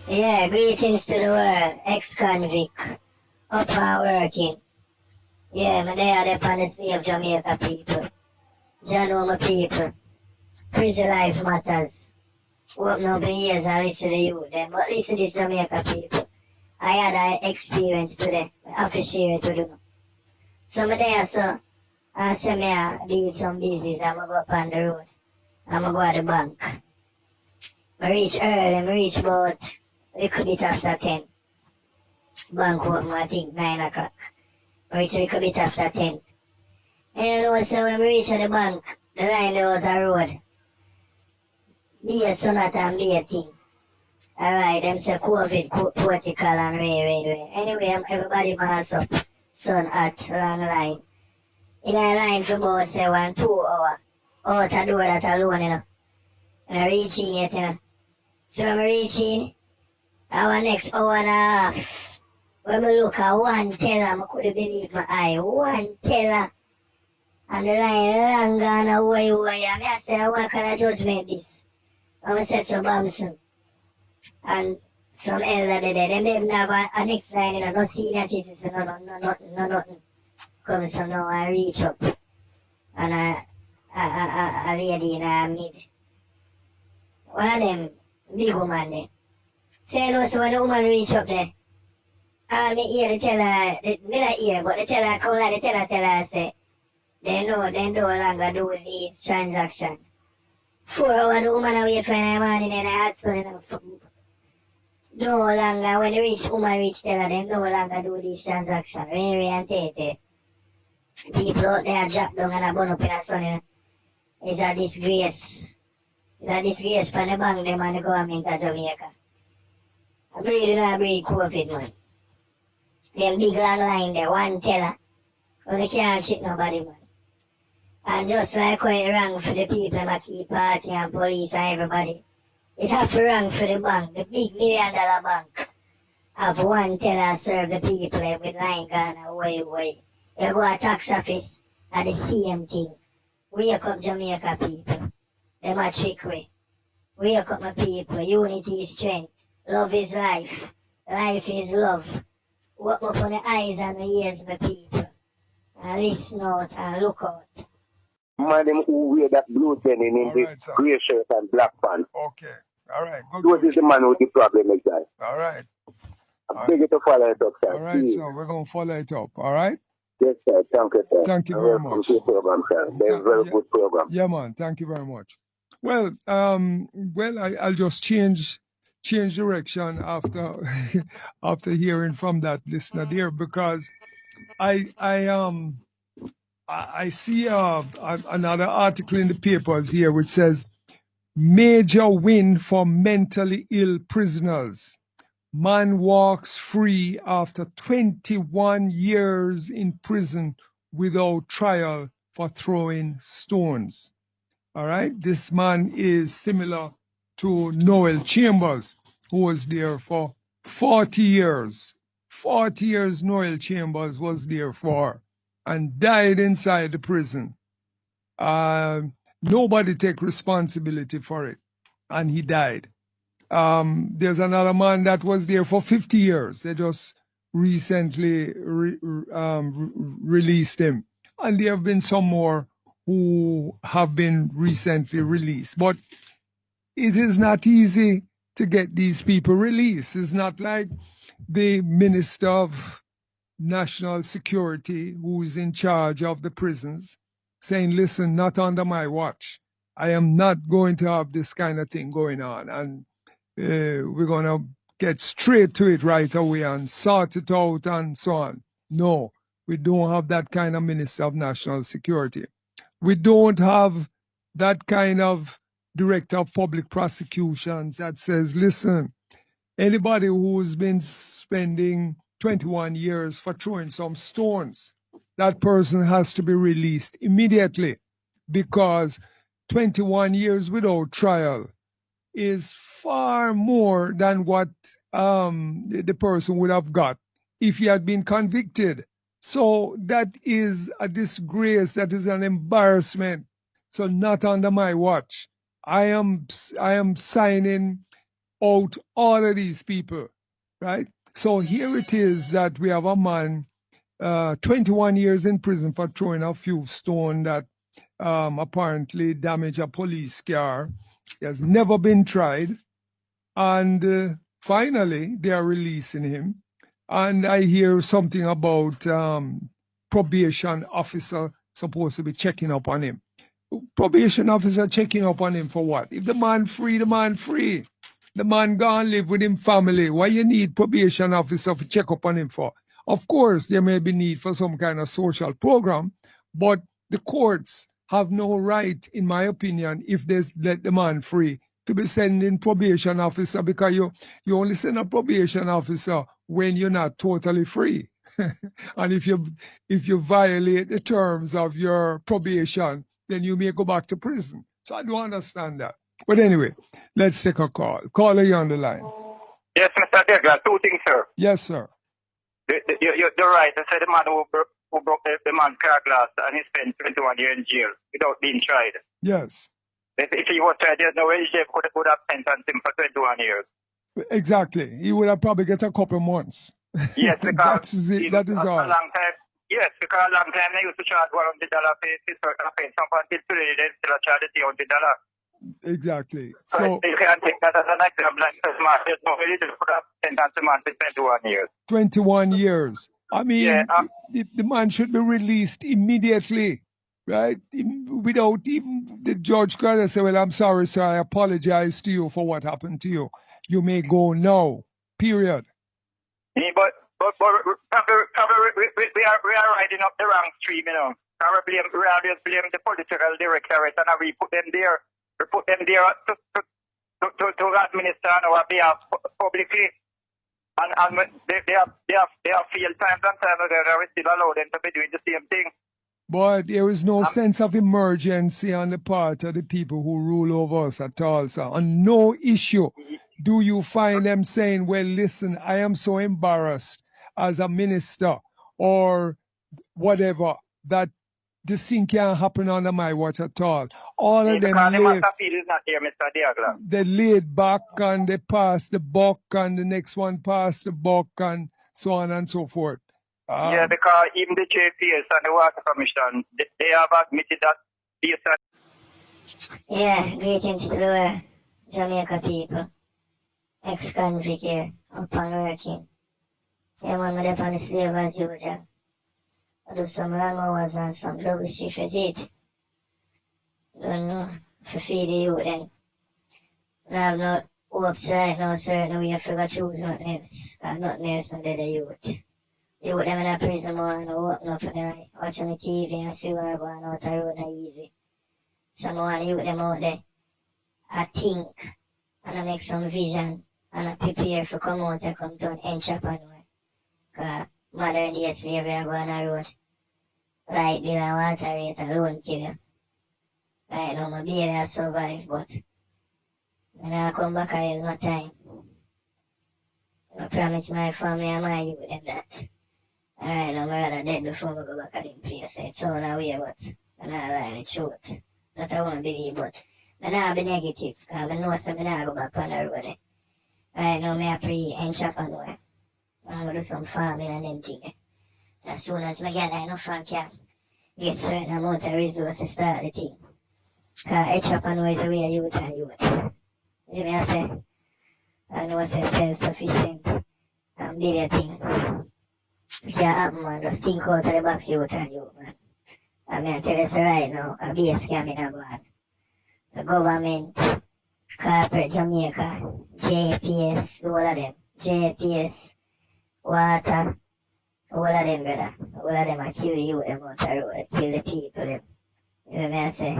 Yeah, greetings to the world, ex-convict, up and working. Yeah, me they are the upon the slave Jamaica people. John know my people. Prison life matters. Open up the ears and listen to you them. But listen to this Jamaica people. I had an experience today. I have to share it with you. So me there so I say me I deal with some business. I'ma go up on the road. I'ma go at the bank. I reach early, I reach about a little bit after 10. Bank open I think 9 o'clock. I reach a little bit after 10. And you know, so when we reach the bank, the line there out the road, be a sonata and be a thing. Alright, them say COVID, protocol and way. Anyway, everybody mass up, sun hot, long line. In a line for about say 1-2 hour. Out the door that alone, you know. And I reach in it, you know. So when I reach in, our next hour and a half, when I look at one teller, I couldn't believe my eye. One teller. And the line long gone away. And I say, what kind of judgment this? And I said to Bamson and some elder there. Them have a next line, you know, no senior citizen, no nothing. Come so now I reach up. And a lady in a mid. One of them big woman there. Say, no, so when the woman reach up there, me hear the teller, me not hear, but the teller come like the teller tell her, say, they know they no longer do these transactions. 4 hours the woman wait for in the morning and I had so no longer, when the rich woman reach teller, they no longer do these transactions. Really and Tete. People out there drop down and a burn up in the sun, you know. It's a disgrace. It's a disgrace for the bank them and the government of Jamaica. I breed, you know, I breed COVID, man. Them big long line there, one teller. But they can't shit nobody, man. And just like how it wrong for the people that keep party and police and everybody, it have to wrong for the bank, the big $1 million bank. Have one teller serve the people with line gone away. You go to tax office and the same thing. Wake up Jamaica people. Them a trick way. Wake up my people. Unity is strength. Love is life. Life is love. Open up on the eyes and the ears, my people. And listen out and look out. Man, them who wear that blue denim in the right, sir. grey shirt and black pants. Okay. All right. Those is the man with the problem, my guy. All right. I beg you to follow it up, sir. All right, sir. We're going to follow it up. All right? Yes, sir. Thank you, sir. Thank you very much. To your program, sir. They're a very good program. Yeah, man. Thank you very much. Well, I'll just change direction after after hearing from that listener there, because I see another article in the papers here which says major win for mentally ill prisoners. Man walks free after 21 years in prison without trial for throwing stones. All right, this man is similar to Noel Chambers, who was there for 40 years. 40 years Noel Chambers was there for and died inside the prison. Nobody take responsibility for it, and he died. There's another man that was there for 50 years. They just recently released him. And there have been some more who have been recently released. But it is not easy to get these people released. It's not like the Minister of National Security, who is in charge of the prisons, saying, listen, not under my watch. I am not going to have this kind of thing going on. And we're going to get straight to it right away and sort it out and so on. No, we don't have that kind of Minister of National Security. We don't have that kind of Director of Public Prosecutions that says, listen, anybody who's been spending 21 years for throwing some stones, that person has to be released immediately, because 21 years without trial is far more than what the person would have got if he had been convicted. So that is a disgrace. That is an embarrassment. So not under my watch. I am signing out all of these people, right? So here it is that we have a man, 21 years in prison for throwing a few stone that apparently damaged a police car. He has never been tried. And finally, they are releasing him. And I hear something about probation officer supposed to be checking up on him. Probation officer checking up on him for what? If the man free, the man free. The man gone live with him family. Why you need probation officer to check up on him for? Of course, there may be need for some kind of social program, but the courts have no right, in my opinion, if they let the man free, to be sending probation officer, because you only send a probation officer when you're not totally free. And if you violate the terms of your probation, then you may go back to prison. So I don't understand that. But anyway, let's take a call. Caller, you on the line. Yes, Mr. Degla, two things, sir. Yes, sir. You're right. I said the man who broke the man's car glass and he spent 21 years in jail without being tried. Yes. If he was tried, there's no way the jail could have sentenced him for 21 years. Exactly. He would have probably get a couple months. Yes, because that is all. A long time. Yes, because a long time they used to charge $100 for certain offense. Until today, they still charge $100. Exactly. So you can take that as an example. There's no way they could have sentenced the man for 21 years. 21 years. I mean, the man should be released immediately, right? Without even the judge could say, well, I'm sorry, sir, I apologize to you for what happened to you. You may go now, period. Yeah, but probably we are riding up the wrong stream, you know. Probably we are just blame the political directorate and we put them there. We put them there to administer on our behalf publicly. And they have failed times and times again, and we still allow them to be doing the same thing. But there is no sense of emergency on the part of the people who rule over us at all, sir. On no issue do you find them saying, well, listen, I am so embarrassed as a minister or whatever that this thing can't happen under my watch at all. All of them they laid back and they pass the buck and the next one pass the buck and so on and so forth. Yeah, because even the JPS and the Water Commission, they have admitted that Yeah, greetings to the Jamaica people. Ex-convict here, up and working. Yeah, man, I'm on the slave as usual. I do some long hours and some double shift as it. Don't know, for feed the youth then. I have no hopes right now, certain way I figure choose nothing else. Nothing else than the youth. You them in a prison more and open up and I watch on the TV and see what I'm going out the road and easy. Some more you them out there. I think and I make some vision and I prepare for come out and come to an entrepreneur. Because modern day slavery are going on the road. Right bill and water rate alone kill you. Right now my baby has survived, but when I come back I have no time. I promise my family and my youth them that. Alright, I'm rather dead before we go back at them place. It's all away, but I'm not lying, the truth. That I won't believe, but I'm not be negative, because I know something I go back on the road. Right now, I pre-entrepreneur. I'm going to do some farming and them things. As soon as I get enough and can get certain amount of resources, start the thing. Because entrepreneur is the way youth and youth. See me I say? I know I say self-sufficient and build a thing. It can't happen, man. Just think out of the box, youth and youth, man. I mean, I tell you so right now, a be a scam in a man. The government, corporate Jamaica, JPS, all of them. JPS, water, all of them, brother. All of them are kill you, them out the road, kill the people, them. You know what I say?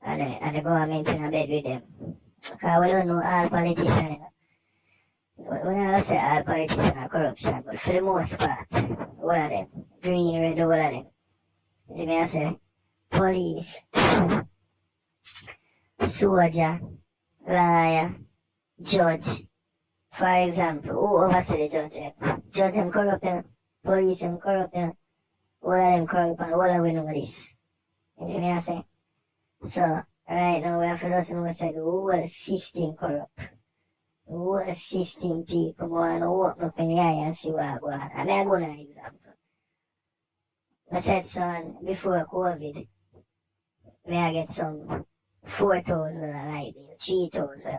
And the government in a bed with them. Because we don't know all politicians, you know. When I say all politicians are corruption, but for the most part, all of them, green, red, all of them. You see me I say? Police, soldier, lawyer, judge. For example, who oversee the judge them? Judge them corrupt them, police them corrupt them, all of them corrupt and all of we know this. You see me I say? So, right now we have to just know say the whole system corrupt. who assisting people want to open up in the eye and see what go on. And I'm going to example. I said, son, before COVID, may I get some $4,000 light bill, $3,000.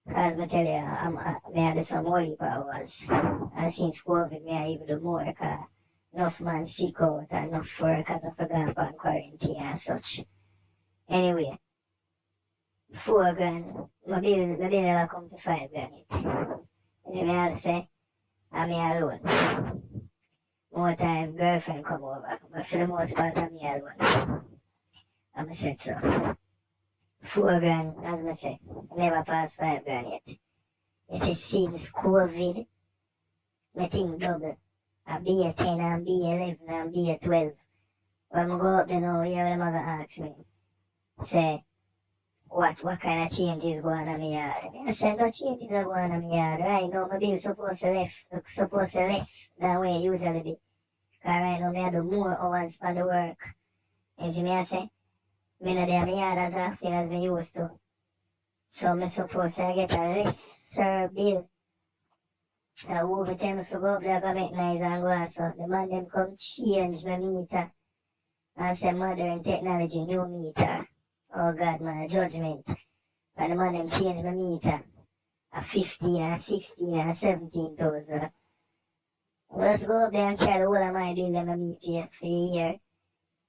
Because I tell you, may I do some holy powers. And since COVID, may I even do more, because enough man sick out and enough work because I forgot about quarantine and such. Anyway, $4,000, my bill never come to $5,000 yet. You see me I say, I'm me alone. More time, girlfriend come over, but for the most part, I'm me alone. I'm said so. $4,000, as I say, never passed $5,000 yet. You see, since COVID, my thing double. I be a 10 and be a 11 and be a 12. When I go up there now, you know, them gonna ask me, say, what kind of changes going on in my yard? I said, no changes are going on in my yard. Right now, my bill supposed to less than where it usually be. Because right now, I do more hours for the work. You see me, I say, I'm not there in my yard as often as I used to. So I'm supposed to get a lesser bill. I would tell me to go up there and make nice and go on. So the man them come change my meter. I say modern technology, new meter. Oh God, my judgment. And the man them change my meter. A 15 and 16 and 17,000. Let's go up there and try the whole of my bill and me pay for a year.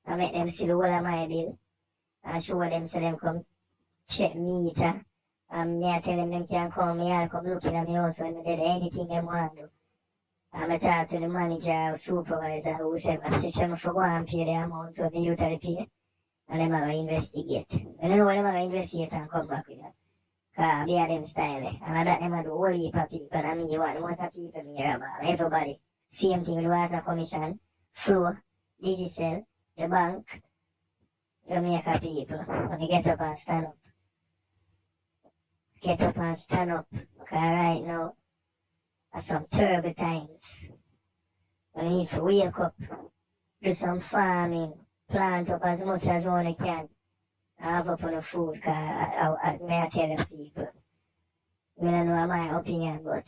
I make them see the whole of my bill. And show them so them come check meter. And me I tell them can come me and come looking at me house when they do anything they want to do. And I talk to the manager or supervisor who said, I say, for go and pay the amount what me usually pay. And them are going to investigate. And you know what them are going to investigate and come back with that. Because they are them style. And that them are the whole heap of people. And me, you want the water people me hear about. Everybody. Same thing with the water commission, Flow, Digicel, the bank, Jamaica people. When they get up and stand up. Get up and stand up. Because right now, at some terrible times, we need to wake up, do some farming, plant up as much as one can, and have up on the food. Because I tell the people, I don't know my opinion, but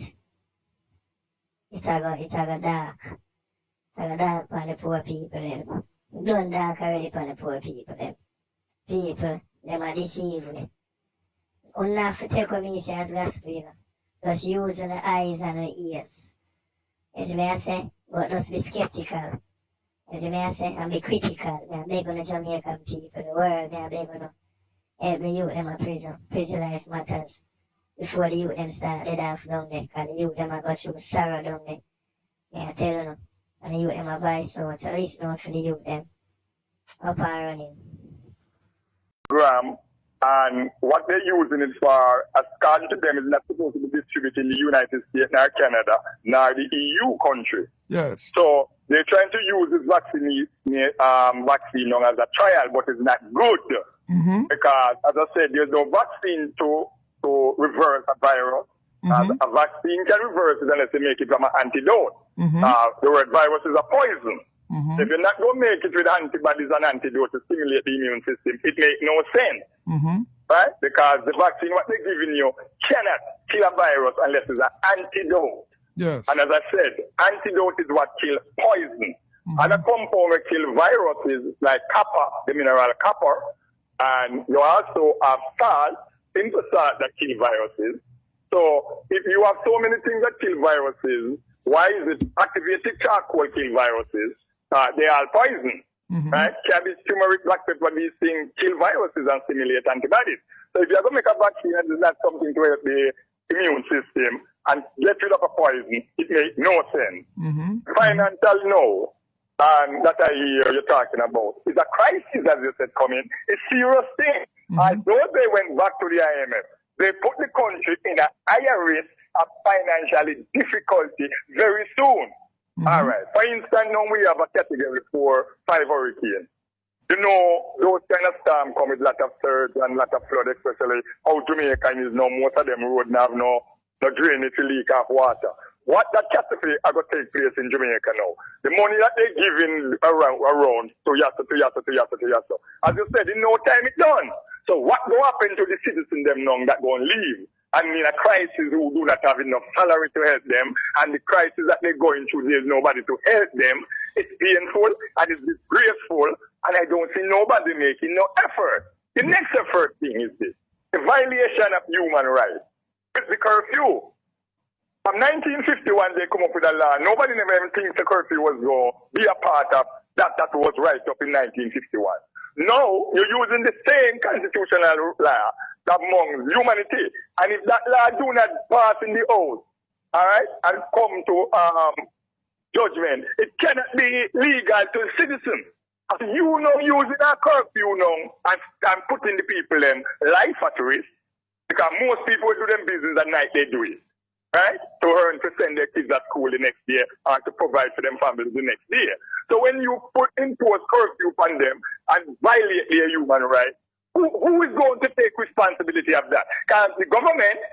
it's a go dark. It's a go dark for the poor people. Them. Done dark already for the poor people. Them. People, them are deceived. You have to take what me say as gospel. Just using the eyes and the ears. As me I say, but just be skeptical. As me I say, and be critical. I beg on the Jamaican people, the world, I beg on help the youth them a prison. Prison life matters. Before the youth them start dead off down there, because the youth them a go through sorrow down there. I tell you, and the youth them a voice out. So listen out for the youth them. Up and running. And what they're using it for, according to them, is not supposed to be distributed in the United States, nor Canada, nor the EU country. Yes. So they're trying to use this vaccine known as a trial, but it's not good. Mm-hmm. Because, as I said, there's no vaccine to reverse a virus. Mm-hmm. A vaccine can reverse it unless they make it from an antidote. Mm-hmm. The word virus is a poison. Mm-hmm. If you're not going to make it with antibodies and antidote to stimulate the immune system, it makes no sense. Mm-hmm. Right? Because the vaccine, what they're giving you, cannot kill a virus unless it's an antidote. Yes. And as I said, antidote is what kills poison. Mm-hmm. And a compound that kills viruses like copper, the mineral copper, and you also have salt, into salt that kill viruses. So if you have so many things that kill viruses, why is it activated charcoal kill viruses? They are poison. Mm-hmm. Right? Cabbage, turmeric, black pepper, these things kill viruses and stimulate antibodies. So if you're going to make a vaccine and it's not something to help the immune system and get rid of a poison, it makes no sense. Mm-hmm. Financial no, and that I hear you're talking about, is a crisis, as you said, coming. It's a serious thing. Mm-hmm. Although they went back to the IMF, they put the country in a higher risk of financial difficulty very soon. Mm-hmm. All right. For instance, now we have a category 4, 5 hurricanes. You know, those kind of storms come with a lot of surge and a lot of flood, especially how Jamaica is now. Most of them roads have no drainage to leak off water. What that category are going to take place in Jamaica now? The money that they're giving around to Yasso. As you said, in no time it's done. So what will happen to the citizens them now that going to leave? and in a crisis who do not have enough salary to help them, and the crisis that they're going through, there's nobody to help them. It's painful and it's disgraceful, and I don't see nobody making no effort. The next effort thing is this: the violation of human rights. It's the curfew. From 1951, they come up with a law. Nobody never even thinks the curfew was going to be a part of that was right up in 1951. Now, you're using the same constitutional law among humanity. And if that law do not pass in the House, all right, and come to judgment, it cannot be legal to citizens. You know, using a curfew now and putting the people in life at risk, because most people do them business at night, they do it. Right? To earn to send their kids at school the next year or to provide for them families the next year. So when you impose curfew on them and violate their human rights, who is going to take responsibility of that? Because the government,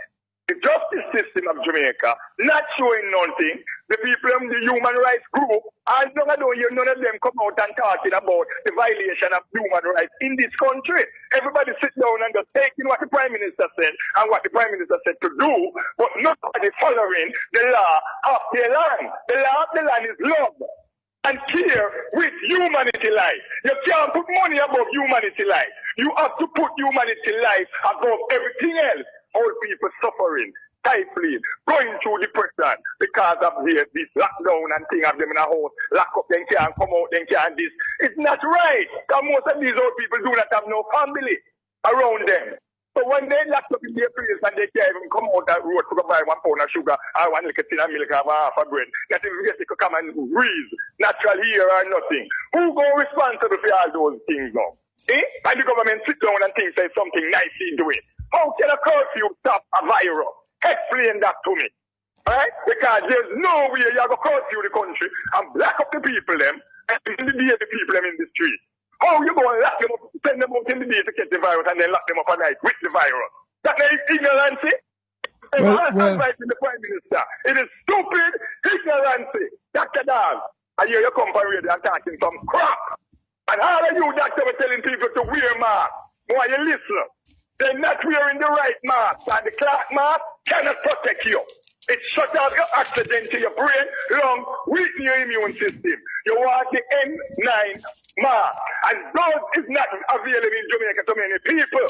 the justice system of Jamaica, not showing nothing. The people of the human rights group, and none of them come out and talking about the violation of human rights in this country. Everybody sit down and just taking what the Prime Minister said and what the Prime Minister said to do, but nobody following the law of their land. The law of the land is love and care with humanity life. You can't put money above humanity life. You have to put humanity life above everything else. All people suffering, stifling, going through depression because of this lockdown and thing of them in a house, lock up, then can't come out, then can't this. It's not right. Because most of these old people do not have no family around them. So when they locked up in their place and they can't even come out that road to go buy 1 pound of sugar or 1 little tin of milk or half a bread, that if they could come and breathe, natural here or nothing. Who go responsible for all those things now? Eh? And the government sit down and think there's something nice in doing. How can a curfew stop a virus? Explain that to me. Right? Because there's no way you have a curfew the country and black up the people them and intimidate the people them in the street. How you going to lock them up, send them out in the day to catch the virus and then lock them up at night with the virus? That is ignorance. Advising the Prime Minister. It is stupid ignorance. Dr. Daz. I hear you come from radio and talking some crap. And all of you doctor were telling people to wear masks. Why you listen? They're not wearing the right mask, and the cloth mask cannot protect you. It shuts out your oxygen to your brain, lung, weaken your immune system. You want the N9 mask, and those is not available in Jamaica to many people.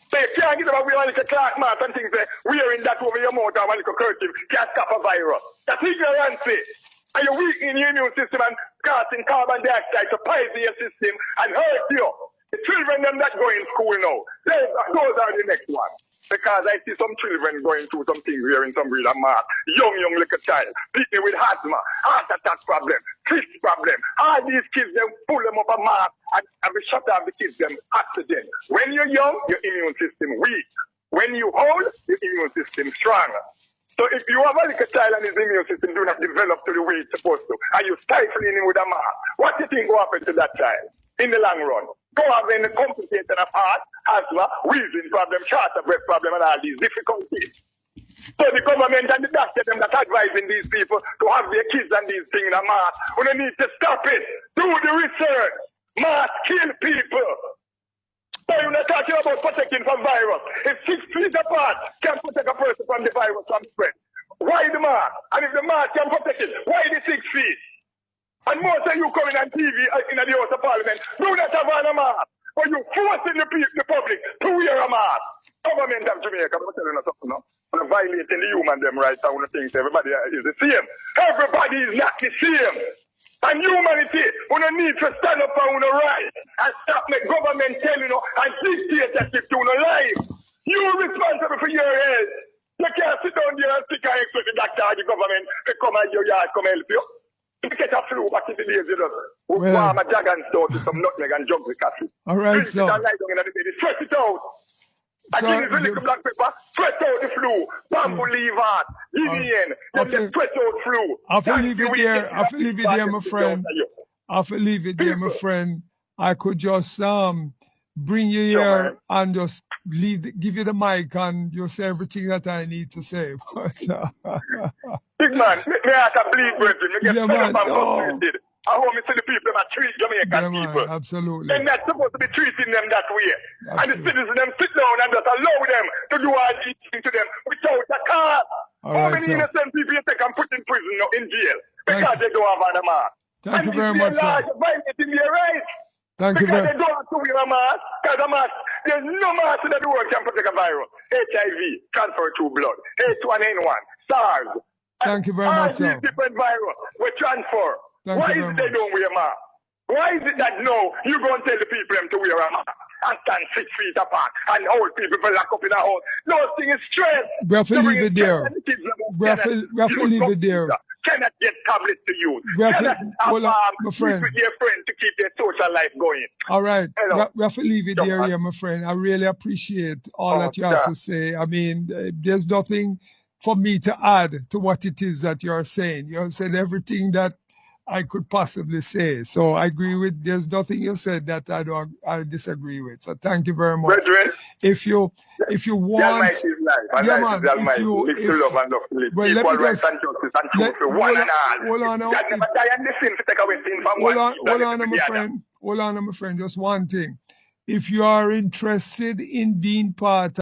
So you can't get away with a cloth mask and things like wearing that over your mouth or a little curtain can't stop a virus. That's ignorance. And you're weakening your immune system and causing carbon dioxide to poison your system and hurt you. The children them that go in school now, those are the next one. Because I see some children going through some things here in some breed of mask. Young little child, beaten with asthma, heart attack problem, fist problem. All these kids, they pull them up a mask and we shut down the kids, them oxygen. When you're young, your immune system weak. When you old, your immune system stronger. So if you have a little child and his immune system do not develop to the way it's supposed to, and you stifling him with a mask, what do you think will happen to that child in the long run? Go have any complication of heart, asthma, wheezing problem, shorter breath problem, and all these difficulties. So the government and the doctor them that advising these people to have their kids and these things in a mask, we don't need to stop it. Do the research. Mask kill people. So you're not talking about protecting from virus. If 6 feet apart can protect a person from the virus from spread, why the mask? And if the mask can protect it, why the 6 feet? And most of you coming on TV in the House of Parliament do not have on a mask. But you forcing the public to wear a mask. Government of Jamaica, I'm telling you something now. We're violating the human them rights. I want to think everybody is the same. Everybody is not the same. And humanity, we don't need to stand up for our rights and stop the government telling you and dictatorship to your life. You're responsible for your health. You can't sit down there and stick and expect the doctor or the government to come at your yard, come help you. You get a flu back in the days, you know. We warm a dragon store to some nutmeg and jug with coffee. All right, so. Sweat it out. I give you a little black pepper, sweat out the flu. Bamboo leaf on, Indian, then sweat out flu. I'll leave it there. I'll leave it there, my friend. I'll leave it there, my friend. I could just bring you here and just give you the mic and you'll say everything that I need to say. But, Big man, me I can bleed, brethren. Me get fed up and frustrated. I want me to see the people that treat Jamaican Yeah, people. man, absolutely. They're not supposed to be treating them that way. And the Absolutely. citizens them sit down and just allow them to do all these things to them without a cause. All How right, many sir. innocent people you take and put in prison or in jail Thank because they don't have a mask? Thank you very much, sir. Violating their rights. Thank you Because very they don't have to wear a mask. Because a mask, there's no mask in the world can protect a virus. HIV, transfer through blood. H1N1, SARS. Thank you very all much, sir. these different viruses we transfer. Thank Why you is very it they much. don't wear mask? Why is it that now you go and tell the people them to wear a mask and stand 6 feet apart and old people lock up in a house? Those things is stress. We have to leave it there. We have to leave it there. Cannot get tablets to use. We have to- Cannot hold on, my have friend. with their friends to keep their social life going. All right. Hello. We have to leave it Come there, on. yeah, my friend. I really appreciate all Oh, that you have yeah. to say. I mean, there's nothing for me to add to what it is that you're saying. You have said everything that I could possibly say. So I agree with, there's nothing you said that I disagree with. So thank you very much. Brethren, If you the want, Almighty is life, and Yeah, life man, is the Almighty. if you- Live to if- love and love to live. well, let Equal me rights just- and justice and let- truth for one hold and all. hold on now. God never die and the sin to take away sin from Hold one. on, people hold and on, to my the other. friend. Hold on, my friend. Just one thing. If you are interested in being part